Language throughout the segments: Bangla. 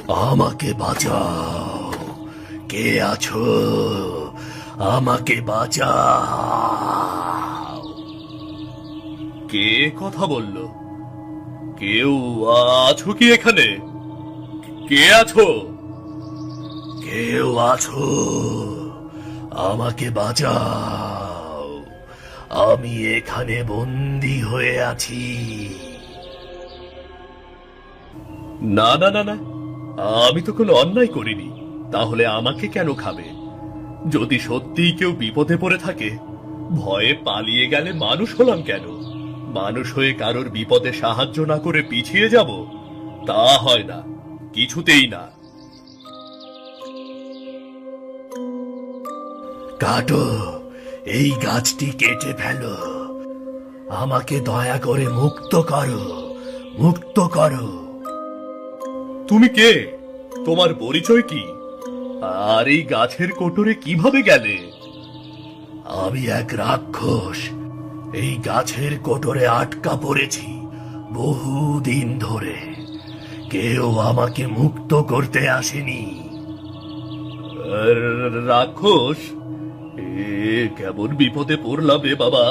আমাকে বাঁচাও, কে আছো? আমাকে বাঁচাও। কে কথা বলল? কেউ আছো কি এখানে? কে আছো? কেউ আছো? আমাকে বাঁচাও, আমি এখানে বন্দী হয়ে আছি। না না না না, আমি তো কোনো অন্যায় করিনি, তাহলে আমাকে কেন খাবে? যদি সত্যিই কেউ বিপদে পড়ে থাকে, ভয়ে পালিয়ে গেলে মানুষ হলাম কেন? মানুষ হয়ে কারোর বিপদে সাহায্য না করে পিছিয়ে যাব? তা হয় না, কিছুতেই না। কাটো, এই গাছটি কেটে ফেলো। আমাকে দয়া করে মুক্ত করো, মুক্ত করো। তুমি কে? তোমার পরিচয় কি? আর এই গাছের কোটরে কিভাবে গেলে? আমি এক রাক্ষস, এই গাছের কোটরে আটকা পড়েছি বহুদিন ধরে। কেউ আমাকে মুক্ত করতে আসেনি। রাক্ষস? এ কেমন বিপদে পড়লাম রে বাবা।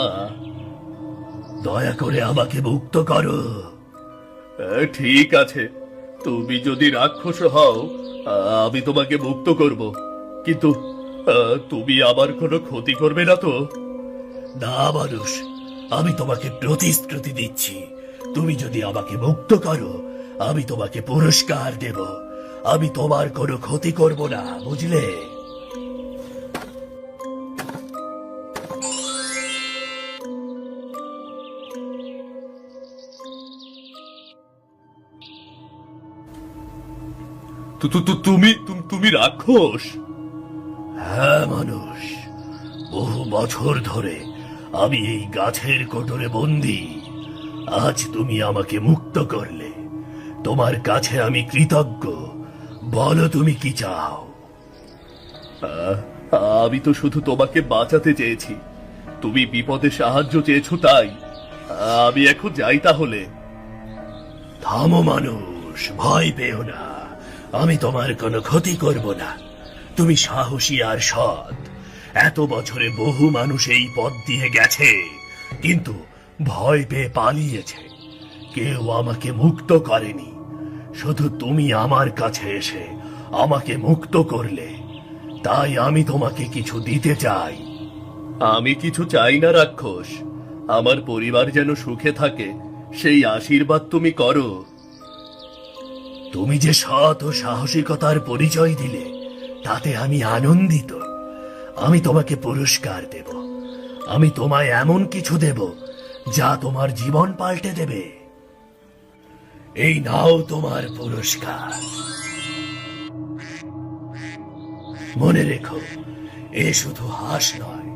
দয়া করে আমাকে মুক্ত করো। ঠিক আছে, তুমি যদি রাক্ষস হও, আমি তোমাকে মুক্ত করব, কিন্তু তুমি আমার কোনো ক্ষতি করবে না তো? না মানুষ, আমি তোমাকে প্রতিশ্রুতি দিচ্ছি, তুমি যদি আমাকে মুক্ত করো, আমি তোমাকে পুরস্কার দেব। আমি তোমার কোনো ক্ষতি করব না, বুঝলে? তুমি রাক্ষস? হ্যাঁ মানুষ, বহু বছর ধরে আমি এই গাছের কোটরে বন্দী। আজ তুমি আমাকে মুক্ত করলে, তোমার কাছে আমি কৃতজ্ঞ। বলো তুমি কি চাও? আহ, আমি তো শুধু তোমাকে বাঁচাতে চেয়েছি, তুমি বিপদে সাহায্য চেয়েছো তাই। আমি এখন যাই তাহলে। থামো মানুষ, ভয় পেও না, আমি তোমার কোনো ক্ষতি করব না। তুমি সাহসী আর সৎ। এত বছরে বহু মানুষ এই পথ দিয়ে গেছে, কিন্তু ভয় পেয়ে পালিয়েছে। কেউ আমাকে মুক্ত করেনি। শুধু তুমি আমার কাছে এসে আমাকে মুক্ত করলে, তাই আমি তোমাকে কিছু দিতে চাই। আমি কিছু চাই না রাক্ষস, আমার পরিবার যেন সুখে থাকে সেই আশীর্বাদ তুমি করো। তুমি যে সৎ ও সাহসিকতার পরিচয় দিলে, তাতে আমি আনন্দিত। আমি তোমাকে পুরস্কার দেব। আমি তোমায় এমন কিছু দেব যা তোমার জীবন পাল্টে দেবে। এই নাও তোমার পুরস্কার। মনে রেখো, এ শুধু হাস নয়,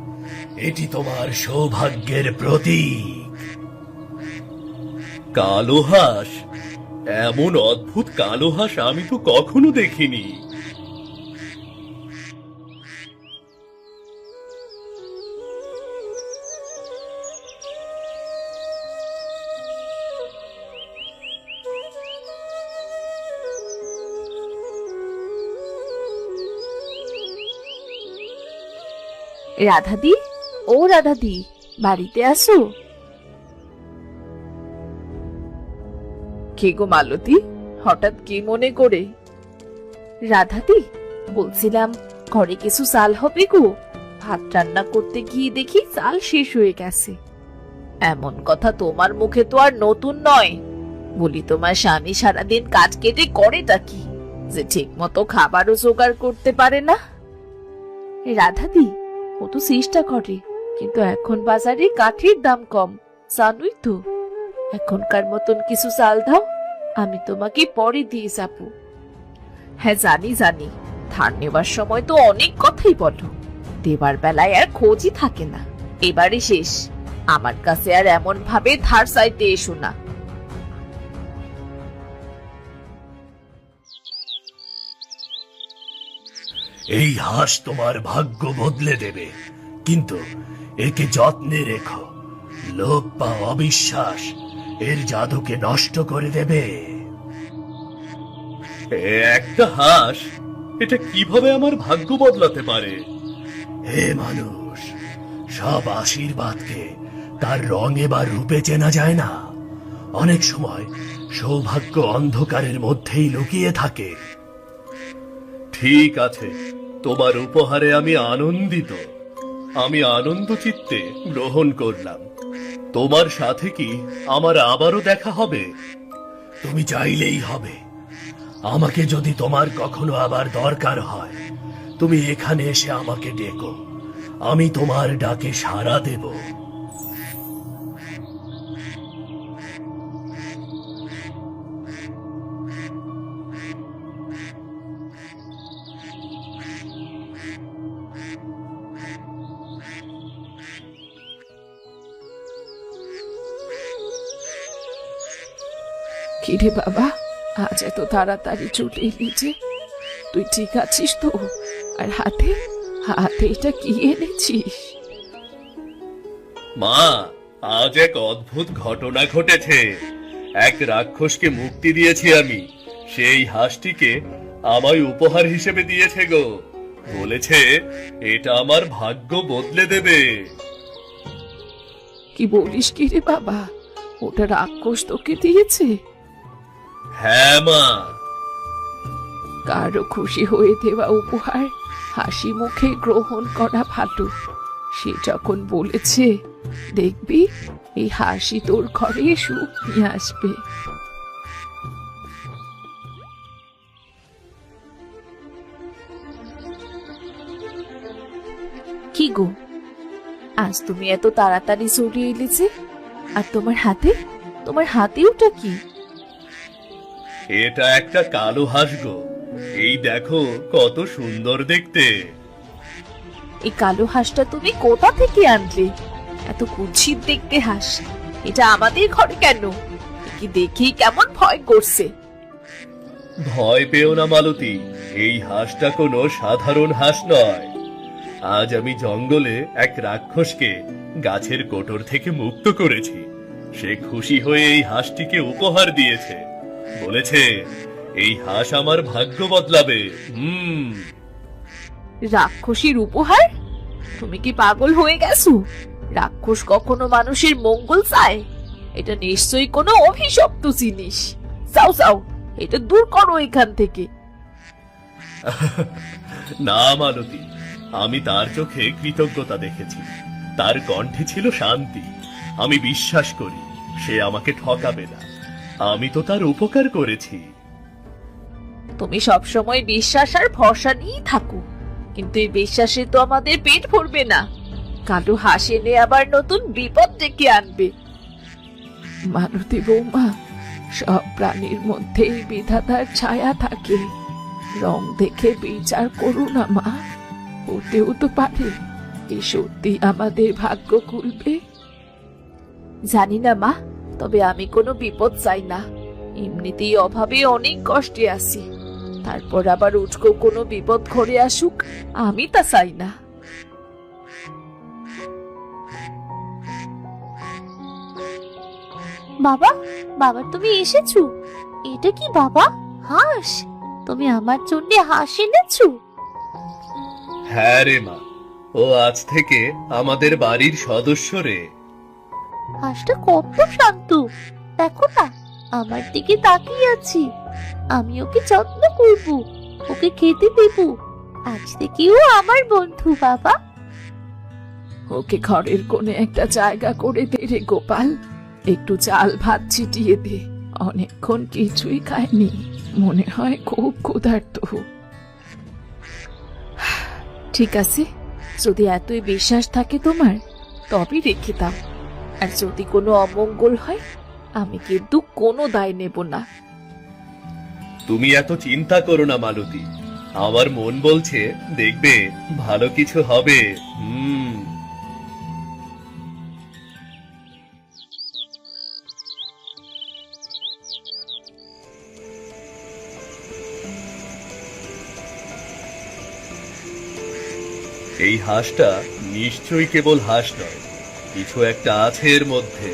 এটি তোমার সৌভাগ্যের প্রতীক। কালো হাঁস? এমন অদ্ভুত কালো হাঁস আমি তো কখনো দেখিনি। রাধাদি, ও রাধাদি, বাড়িতে আসো। কে গো মালতী, হঠাৎ কি মনে করে? রাধাদি, বলছিলাম ঘরে কিছু চাল হবে গো। ভাত রান্না করতে গিয়ে দেখি চাল শেষ হয়ে গেছে। এমন কথা তোমার মুখে তো আর নতুন নয়। বলি তোমার স্বামী সারাদিন কাজ কেটে করেটা কি, যে ঠিক মতো খাবারও জোগাড় করতে পারে না? রাধাদি, ও তো চেষ্টা করে, কিন্তু এখন বাজারে কাঠের দাম কম, জানোই তো। এখনকার মতন কিছু চাল দাও, আমি তোমাকে পরে দিয়ে যাব। হ্যাঁ জানি জানি, ধার নেবার সময় তো অনেক কথাই বলো, দেবার বেলায় আর খোঁজই থাকে না। এবারে শেষ, আমার কাছে আর এমন ভাবে ধার চাইতে এসো না। এই হাঁস তোমার ভাগ্য বদলে দেবে, কিন্তু একে যত্নে রেখো। লোভ বা অবিশ্বাস এর জাদুকে নষ্ট করে দেবে। একটা হাঁস, এটা কিভাবে আমার ভাগ্য বদলাতে পারে? হে মানুষ, সব আশীর্বাদকে তার রঙে বা রূপে চেনা যায় না। অনেক সময় সৌভাগ্য অন্ধকারের মধ্যেই লুকিয়ে থাকে। ঠিক আছে, তোমার উপহারে আমি আনন্দিত। আমি আনন্দ চিত্তে গ্রহণ করলাম। তোমার সাথে কি আমার আবারও দেখা হবে? তুমি চাইলেই হবে। আমাকে যদি তোমার কখনো আবার দরকার হয়, তুমি এখানে এসে আমাকে ডেকো। আমি তোমার ডাকে সাড়া দেব। কিরে বাবা, আজ এত তাড়াতাড়ি চলে এলি যে? তুই ঠিক আছিস তো? আর হাতে হাতে এটা কি এনেছিস? মা, আজ এক অদ্ভুত ঘটনা ঘটেছে। এক রাক্ষসকে মুক্তি দিয়েছি আমি। সেই হাঁসটিকে আমায় উপহার হিসেবে দিয়েছে গো। বলেছে এটা আমার ভাগ্য বদলে দেবে। কি বলিস কি রে বাবা? ওটা রাক্ষস তোকে দিয়েছে? হ্যাঁ মা। কারো খুশি হয়ে দেওয়া উপহার হাসি মুখে গ্রহণ করা ভালো। সে যখন বলেছে, দেখবি এই হাসি তোর ঘরে সুখ নিয়ে আসবে। কি গো, আজ তুমি এত তাড়াতাড়ি চলে এলে যে? আর তোমার হাতে ওটা কি? এটা একটা কালো হাঁস গো। এই দেখো কত সুন্দর দেখতে। এই কালো হাঁসটা তুমি কোথা থেকে আনলে? এত কুৎসিত দেখতে হাঁস, এটা আমাদের ঘরে কেন? কি দেখি কেমন ভয় করছে। ভয় পেও না মালতী, এই হাঁসটা কোনো সাধারণ হাঁস নয়। আজ আমি জঙ্গলে এক রাক্ষসকে গাছের কোটর থেকে মুক্ত করেছি। সে খুশি হয়ে এই হাঁসটিকে উপহার দিয়েছে। বলেছে এই হাঁস আমার ভাগ্য বদলাবে। রাক্ষসীর উপহার? তুমি কি পাগল হয়ে গেছো? রাক্ষস কখনো মানুষের মঙ্গল চায়? এটা নিশ্চয়ই কোনো অভিশপ্ত জিনিস। যাও যাও, এটা দূর করো এখান থেকে। না মালতী, আমি তার চোখে কৃতজ্ঞতা দেখেছি। তার কণ্ঠে ছিল শান্তি। আমি বিশ্বাস করি সে আমাকে ঠকাবে না। আমি তো তার উপকার করেছি। তুমি সবসময় বিশ্বাস আর ভরসা নিয়েই থাকো, কিন্তু এই বিশ্বাসে তো আমাদের পেট ভরবে না। কালো হাঁস এনে আবার নতুন বিপদ ডেকে আনবে। মালতী বৌমা, সব প্রাণীর মধ্যেই বিধাতার ছায়া থাকে। রং দেখে বিচার করো না মা। হতেও তো পারে এই সত্যি আমাদের ভাগ্য খুলবে। জানি না মা, তবে আমি কোনো বিপদ চাই না। এমনিতেই অভাবে অনেক কষ্টে আছি, তারপর আবার উঠকো কোনো বিপদ ঘরে আসুক, আমি তা চাই না। বাবা, বাবা তুমি এসেছো? এটা কি বাবা? হাঁস? তুমি আমার জন্য হাঁস এনেছো? হ্যাঁ রে মা, ও আজ থেকে আমাদের বাড়ির সদস্য রে। হাঁসটা কত শান্ত, দেখো না আমার দিকে তাকিয়ে আছি। আমি ওকে যত্ন করব, ওকে খেতে দেব। আজ থেকে ও আমার বন্ধু বাবা। ওকে ঘরের কোণে একটা জায়গা করে দে রে গোপাল। একটু চাল ভাত ছিটিয়ে দে। অনেকক্ষণ কিছুই খায়নি, মনে হয় খুব ক্ষুধার্ত। ঠিক আছে, যদি এতই বিশ্বাস থাকে তোমার, তবে রেখে দাও। আর যদি কোনো অমঙ্গল হয়, আমি কিন্তু কোনো দায় নেব না। তুমি এত চিন্তা করো না মালতী। আমার মন বলছে দেখবে ভালো কিছু হবে। এই হাঁসটা নিশ্চয়ই কেবল হাঁস নয়, কিছু একটা আছে এর মধ্যে।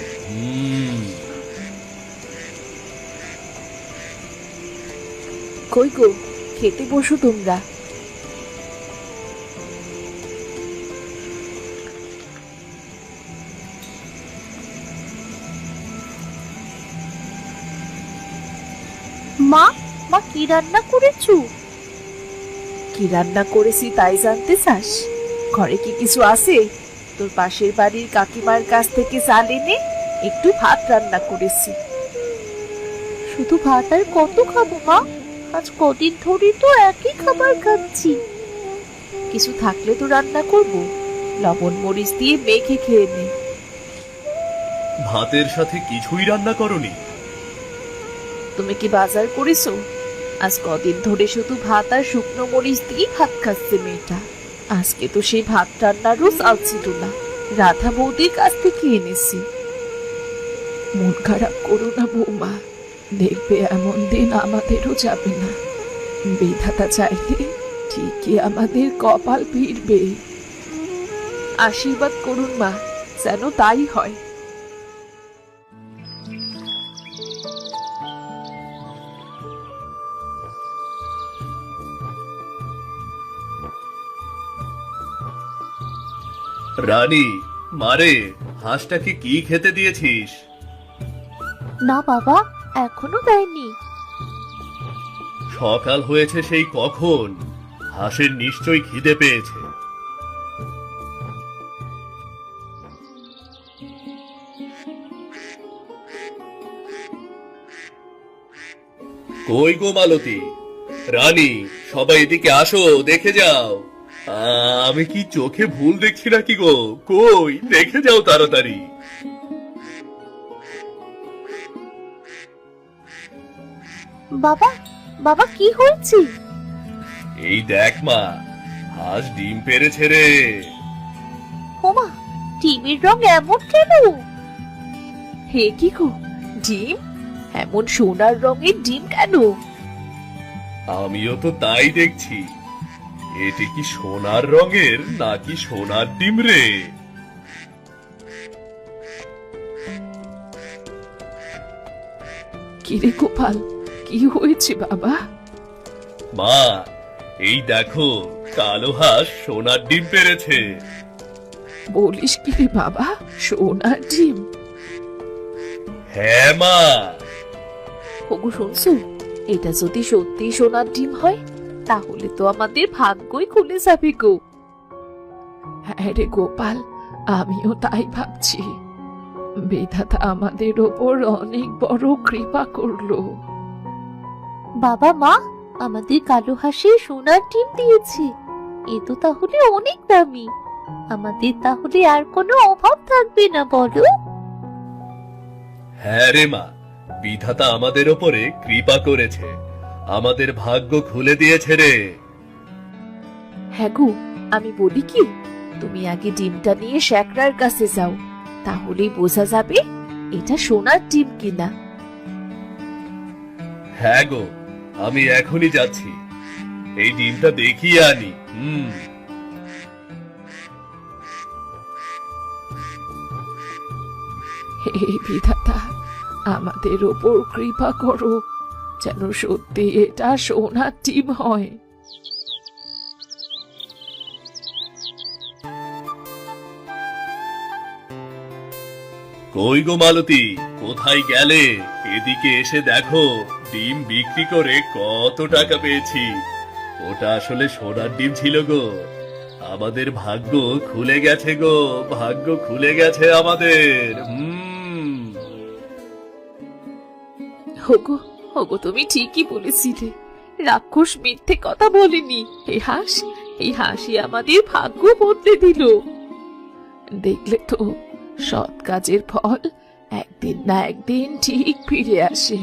কই গো, খেতে বসো তোমরা। মা, মা কি রান্না করেছো? কি রান্না করেছি তাই জানতে চাস? ঘরে কি কিছু আছে? তোর পাশের বাড়ির কাকিমার কাছ থেকে চাল এনে একটু ভাত রান্না করেছি। শুধু ভাত আর কত খাবো মা? আজ কদিন ধরে তো একই খাবার খাচ্ছি। কিছু থাকলে তো রান্না করব, লবণ মরিচ দিয়ে মেখে খেয়ে নে। ভাতের সাথে কিছুই রান্না করনি? তুমি কি বাজার করেছো? আজ কদিন ধরে শুধু ভাত আর শুকনো মরিচ দিয়ে ভাত খাচ্ছে মেয়েটা। আজকে তো সেই ভাত রান্নারও চাল ছিল না, রাধা বৌদির কাছ থেকে এনেছি। মন খারাপ করো না বৌমা, দেখবে এমন দিন আমাদেরও যাবে না। বিধাতা চাইলে ঠিকই আমাদের কপাল ফিরবে। আশীর্বাদ করুন মা, যেন তাই হয়। রানী, মারে, হাঁসটাকে কি খেতে দিয়েছিস? না বাবা, এখনো দেয়নি। সকাল হয়েছে সেই কখন, হাঁসের নিশ্চয়ই খিদে পেয়েছে। কই গো মালতী, রানী, সবাই এদিকে আসো, দেখে যাও। আমি কি চোখে ভুল দেখছি নাকি গো? কই, দেখে যাও তাড়াতাড়ি। বাবা, বাবা কি হয়েছে? এই দেখ মা, হাঁস ডিম পেড়েছে রে। ওমা, ডিমের রং এমন কেন? হে কি গো, ডিম? এমন সোনার রঙের ডিম কেন? আমিও তো তাই দেখছি। এটি কি সোনার রঙের নাকি সোনার ডিম রে? কিরে গোপাল, কি হয়েছে বাবা? মা, এই দেখো, কালো হাঁস সোনার ডিম পেড়েছে। বলিস কি রে বাবা, সোনার ডিম? হ্যাঁ মা। ওগো শুনছো, এটা যদি সত্যি সোনার ডিম হয় তাহলে তো আমাদের ভাগ্যই খুলে যাবে গো। হ্যাঁ রে গোপাল, আমিও তাই ভাবছি। বিধাতা আমাদের ওপর অনেক বড় কৃপা করলো। বাবা মা, আমাদের কালো হাঁসে সোনার ডিম দিয়েছে। এ তো তাহলে অনেক দামি। আমাদের তাহলে আর কোনো অভাব থাকবে না বলো? হ্যাঁ রে মা, বিধাতা আমাদের ওপরে কৃপা করেছে, আমাদের ভাগ্য খুলে দিয়েছে রে। হ্যাঁ গো, আমি বলি কি, তুমি আগে ডিমটা নিয়ে শ্যাকরার কাছে যাও, তাহলেই বোঝা যাবে এটা সোনার ডিম কিনা। হ্যাঁ গো, আমি এখনই যাচ্ছি, এই ডিমটা দেখিয়ে আনি। হে বিধাতা, আমাদের ওপর কৃপা করো, যেন সত্যি এটা সোনার ডিম হয়। কই গো মালতী, কোথায় গেলে? এদিকে এসে দেখো, ডিম বিক্রি করে কত টাকা পেয়েছি। ওটা আসলে সোনার ডিম ছিল গো। আমাদের ভাগ্য খুলে গেছে গো, ভাগ্য খুলে গেছে আমাদের। ওগো, ওগো তুমি ঠিকই বলেছিলে, রাক্ষস মিথ্যে কথা বলেনি। এই হাসি আমাদের ভাগ্য বদলে দিল। দেখলে তো, সৎ কাজের ফল একদিন না একদিন ঠিক ফিরে আসে।